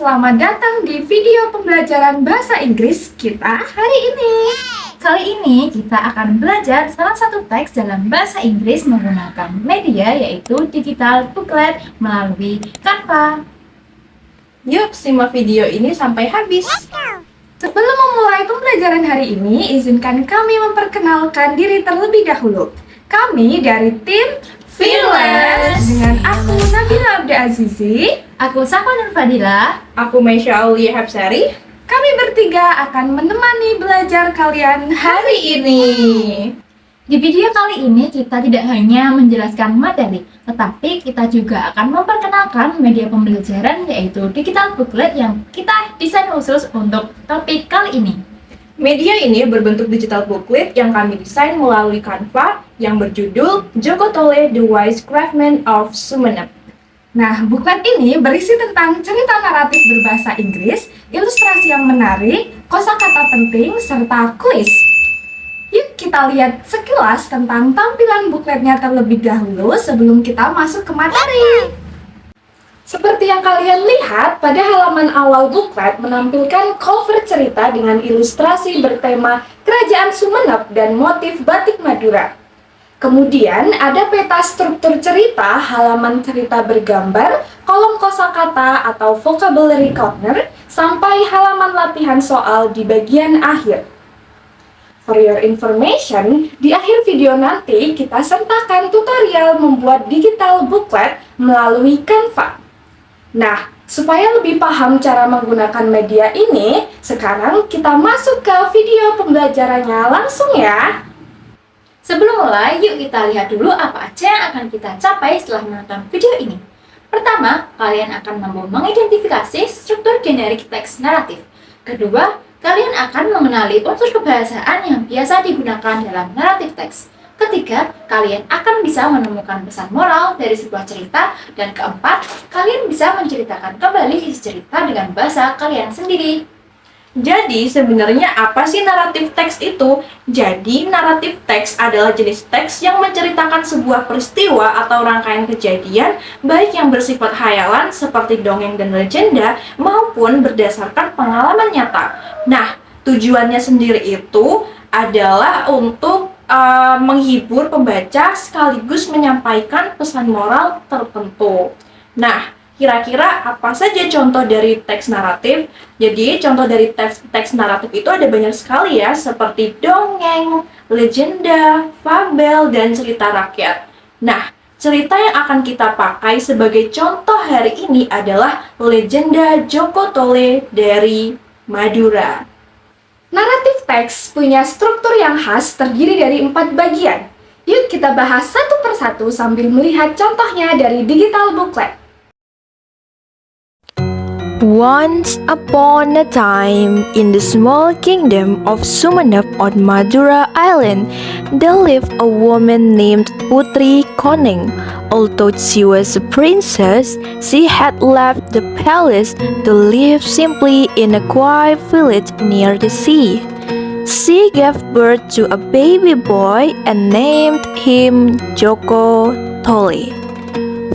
selamat datang di video pembelajaran bahasa Inggris kita hari ini. Kali ini kita akan belajar salah satu teks dalam bahasa Inggris menggunakan media yaitu digital booklet melalui Canva. Yuk simak video ini sampai habis. Sebelum memulai pembelajaran hari ini, izinkan kami memperkenalkan diri terlebih dahulu. Kami dari tim Fearless dengan aku Nabila Abdiazizi, aku Safa Nur Fadila, Aku Maisha Aulia Hapsari. kami bertiga akan menemani belajar kalian hari ini. Di video kali ini kita tidak hanya menjelaskan materi, tetapi kita juga akan memperkenalkan media pembelajaran yaitu digital booklet yang kita desain khusus untuk topik kali ini. Media ini berbentuk digital booklet yang kami desain melalui Canva yang berjudul Joko Tole The Wise Craftsman of Sumenep. Nah, buklet ini berisi tentang cerita naratif berbahasa Inggris, ilustrasi yang menarik, kosakata penting, serta kuis. Yuk kita lihat sekilas tentang tampilan bukletnya terlebih dahulu sebelum kita masuk ke materi. Seperti yang kalian lihat, pada halaman awal buklet menampilkan cover cerita dengan ilustrasi bertema Kerajaan Sumenep dan motif batik Madura. Kemudian ada peta struktur cerita, halaman cerita bergambar, kolom kosakata atau vocabulary corner, sampai halaman latihan soal di bagian akhir. For your information, di akhir video nanti kita sertakan tutorial membuat digital booklet melalui Canva. Nah, supaya lebih paham cara menggunakan media ini, sekarang kita masuk ke video pembelajarannya langsung ya. Sebelum mulai, yuk kita lihat dulu apa aja yang akan kita capai setelah menonton video ini. Pertama, kalian akan mampu mengidentifikasi struktur generik teks naratif. Kedua, kalian akan mengenali unsur kebahasaan yang biasa digunakan dalam naratif teks. Ketiga, kalian akan bisa menemukan pesan moral dari sebuah cerita. Dan keempat, kalian bisa menceritakan kembali isi cerita dengan bahasa kalian sendiri. Jadi sebenarnya apa sih naratif teks itu? Jadi naratif teks adalah jenis teks yang menceritakan sebuah peristiwa atau rangkaian kejadian, baik yang bersifat hayalan seperti dongeng dan legenda maupun berdasarkan pengalaman nyata. Nah, tujuannya sendiri itu adalah untuk menghibur pembaca sekaligus menyampaikan pesan moral tertentu. Nah, kira-kira apa saja contoh dari teks naratif? Jadi, contoh dari teks naratif itu ada banyak sekali ya, seperti dongeng, legenda, fabel, dan cerita rakyat. Nah, cerita yang akan kita pakai sebagai contoh hari ini adalah legenda Joko Tole dari Madura. Naratif teks punya struktur yang khas terdiri dari 4 bagian. Yuk kita bahas satu persatu sambil melihat contohnya dari digital booklet. Once upon a time, in the small kingdom of Sumenep on Madura Island, there lived a woman named Putri Koneng. Although she was a princess, she had left the palace to live simply in a quiet village near the sea. She gave birth to a baby boy and named him Joko Tole.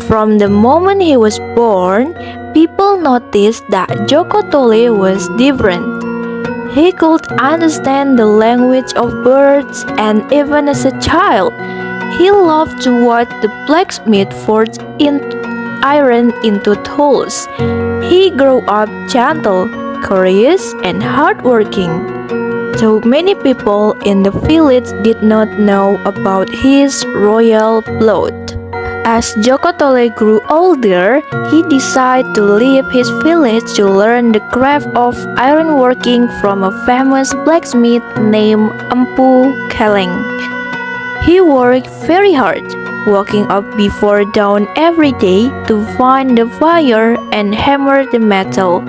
From the moment he was born, people noticed that Joko Tole was different. He could understand the language of birds, and even as a child, he loved to watch the blacksmith forge iron into tools. He grew up gentle, courageous, and hardworking. Though many people in the village did not know about his royal blood. As Joko Tole grew older, he decided to leave his village to learn the craft of ironworking from a famous blacksmith named Empu Keleng. He worked very hard, waking up before dawn every day to find the fire and hammer the metal.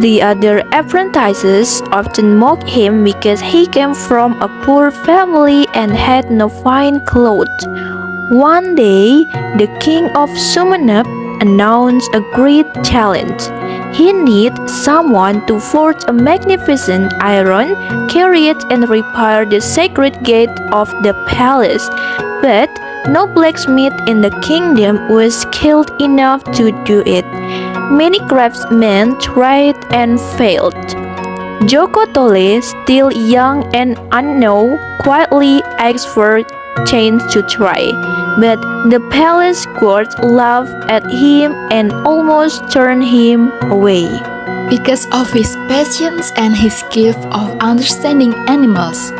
The other apprentices often mocked him because he came from a poor family and had no fine clothes. One day, the king of Sumenep announced a great challenge. He needed someone to forge a magnificent iron, carry it and repair the sacred gate of the palace. But no blacksmith in the kingdom was skilled enough to do it. Many craftsmen tried and failed. Joko Tole, still young and unknown, quietly asked for chance to try, but the palace guards laughed at him and almost turned him away. Because of his patience and his gift of understanding animals,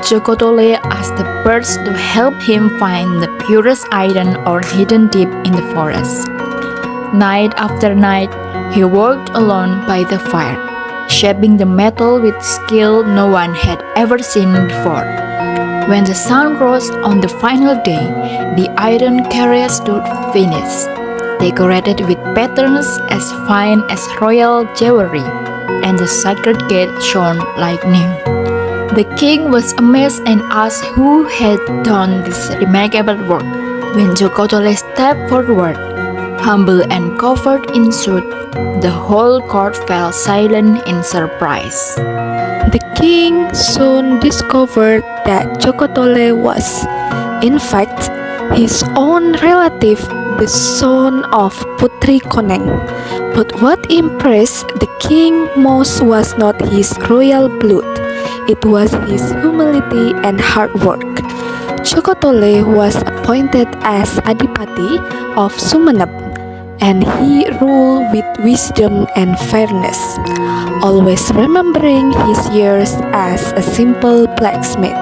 Joko Tole asked the birds to help him find the purest iron ore hidden deep in the forest. Night after night, he worked alone by the fire, shaping the metal with skill no one had ever seen before. When the sun rose on the final day, the iron carrier stood finished, decorated with patterns as fine as royal jewelry, and the sacred gate shone like new. The king was amazed and asked who had done this remarkable work. When Joko Tole stepped forward, humble and covered in soot, the whole court fell silent in surprise. The king soon discovered that Joko Tole was, in fact, his own relative, the son of Putri Koneng. But what impressed the king most was not his royal blood, it was his humility and hard work. Joko Tole was appointed as Adipati of Sumenep, and he ruled with wisdom and fairness, always remembering his years as a simple blacksmith.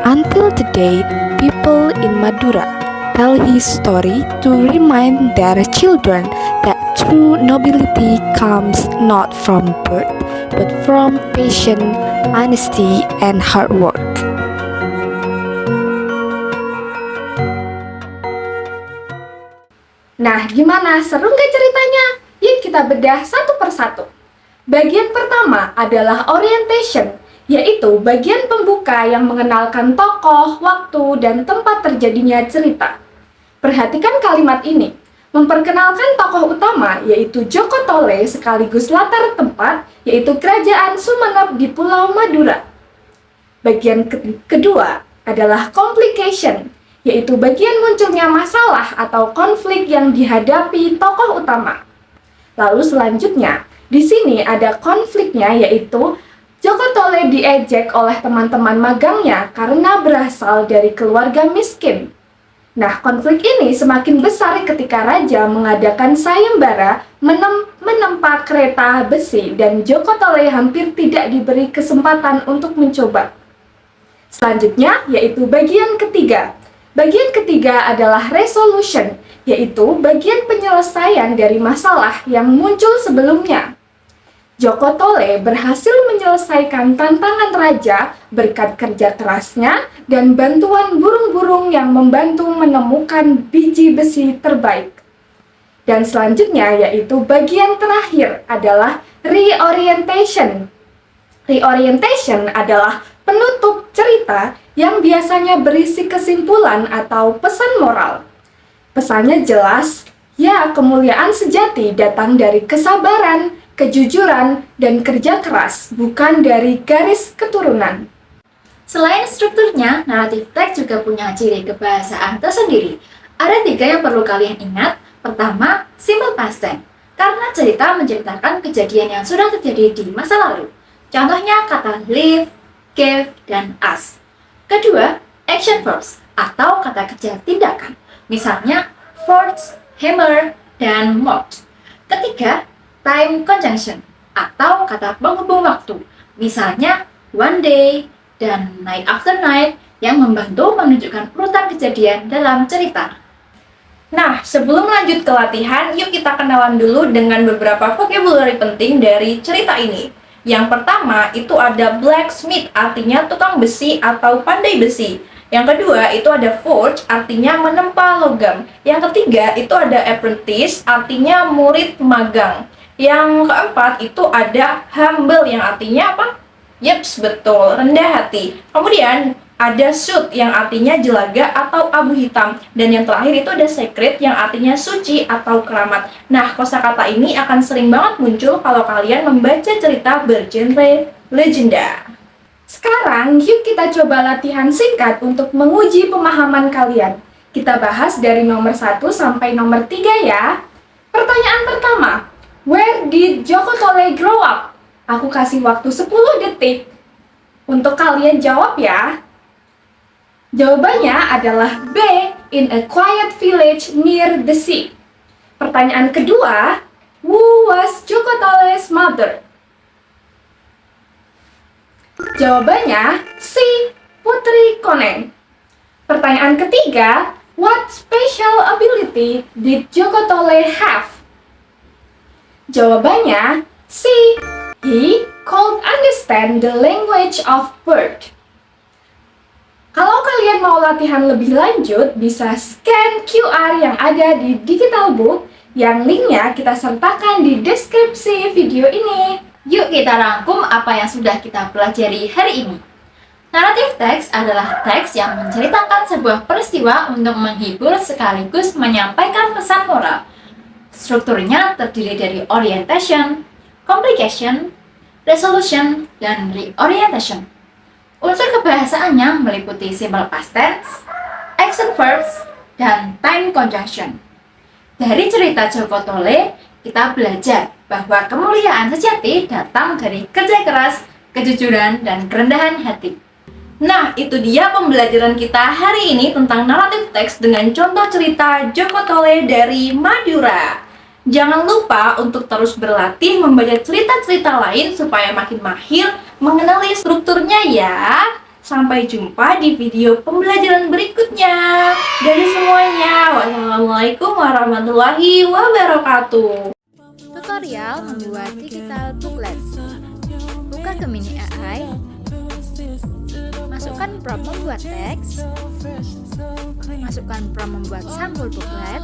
Until today, people in Madura tell his story to remind their children that true nobility comes not from birth, but from patience, honesty, and hard work. Nah, gimana? Seru nggak ceritanya? Yuk kita bedah satu persatu. Bagian pertama adalah orientation, yaitu bagian pembuka yang mengenalkan tokoh, waktu, dan tempat terjadinya cerita. Perhatikan kalimat ini. Memperkenalkan tokoh utama, yaitu Joko Tole, sekaligus latar tempat, yaitu Kerajaan Sumenep di Pulau Madura. Bagian kedua adalah complication, yaitu bagian munculnya masalah atau konflik yang dihadapi tokoh utama. Lalu selanjutnya, di sini ada konfliknya, yaitu Joko Tole diejek oleh teman-teman magangnya karena berasal dari keluarga miskin. Nah, konflik ini semakin besar ketika raja mengadakan sayembara menempa kereta besi dan Joko Tole hampir tidak diberi kesempatan untuk mencoba. Selanjutnya, yaitu bagian ketiga. Bagian ketiga adalah resolution, yaitu bagian penyelesaian dari masalah yang muncul sebelumnya. Joko Tole berhasil menyelesaikan tantangan raja berkat kerja kerasnya dan bantuan burung-burung yang membantu menemukan biji besi terbaik. Dan selanjutnya yaitu bagian terakhir adalah reorientation. Reorientation adalah penutup cerita yang biasanya berisi kesimpulan atau pesan moral. Pesannya jelas, ya kemuliaan sejati datang dari kesabaran, kejujuran, dan kerja keras, bukan dari garis keturunan. Selain strukturnya, naratif teks juga punya ciri kebahasaan tersendiri. Ada 3 yang perlu kalian ingat. Pertama, simple past tense, karena cerita menceritakan kejadian yang sudah terjadi di masa lalu. Contohnya kata live, gave, dan ask. Kedua, action verbs atau kata kerja tindakan. Misalnya forge, hammer, dan mold. Ketiga, time conjunction atau kata penghubung waktu. Misalnya one day dan night after night yang membantu menunjukkan urutan kejadian dalam cerita. Nah, sebelum lanjut ke latihan, yuk kita kenalan dulu dengan beberapa vocabulary penting dari cerita ini. Yang pertama itu ada blacksmith, artinya tukang besi atau pandai besi. Yang kedua itu ada forge, artinya menempa logam. Yang ketiga itu ada apprentice, artinya murid magang. Yang keempat itu ada humble, yang artinya apa? Yeps, betul, rendah hati. Kemudian ada suit, yang artinya jelaga atau abu hitam. Dan yang terakhir itu ada sacred, yang artinya suci atau keramat. Nah, kosakata ini akan sering banget muncul kalau kalian membaca cerita bergenre legenda. Sekarang, yuk kita coba latihan singkat untuk menguji pemahaman kalian. Kita bahas dari nomor 1 sampai nomor 3 ya. Pertanyaan pertama, where did Joko Tole grow up? Aku kasih waktu 10 detik untuk kalian jawab ya. Jawabannya adalah B, in a quiet village near the sea. Pertanyaan kedua, who was Joko Tole's mother? Jawabannya C, Putri Koneng. Pertanyaan ketiga, what special ability did Joko Tole have? Jawabannya C, he could understand the language of bird. Kalau kalian mau latihan lebih lanjut, bisa scan QR yang ada di Digital Book, yang linknya kita sertakan di deskripsi video ini. Yuk kita rangkum apa yang sudah kita pelajari hari ini. Narrative text adalah teks yang menceritakan sebuah peristiwa untuk menghibur sekaligus menyampaikan pesan moral. Strukturnya terdiri dari orientation, complication, resolution, dan reorientation. Unsur kebahasaannya meliputi simple past tense, action verbs, dan time conjunction. Dari cerita Joko Tole, kita belajar bahwa kemuliaan sejati datang dari kerja keras, kejujuran, dan kerendahan hati. Nah, itu dia pembelajaran kita hari ini tentang naratif teks dengan contoh cerita Joko Tole dari Madura. Jangan lupa untuk terus berlatih membaca cerita-cerita lain supaya makin mahir mengenali strukturnya ya. Sampai jumpa di video pembelajaran berikutnya. Dari semuanya, wassalamualaikum warahmatullahi wabarakatuh. Tutorial membuat digital booklet. Buka Gemini AI. Masukkan prompt membuat teks. Masukkan prompt membuat sampul booklet.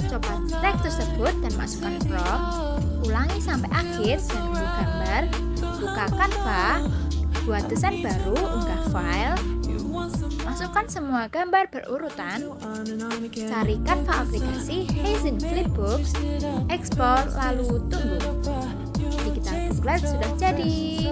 Coba teks tersebut dan masukkan prompt. Ulangi sampai akhir dan unggah gambar. Buka Canva. Buat desain baru, unggah file. Masukkan semua gambar berurutan. Cari Canva aplikasi Haizen Flipbooks. Ekspor lalu tunggu. Digital booklet sudah jadi.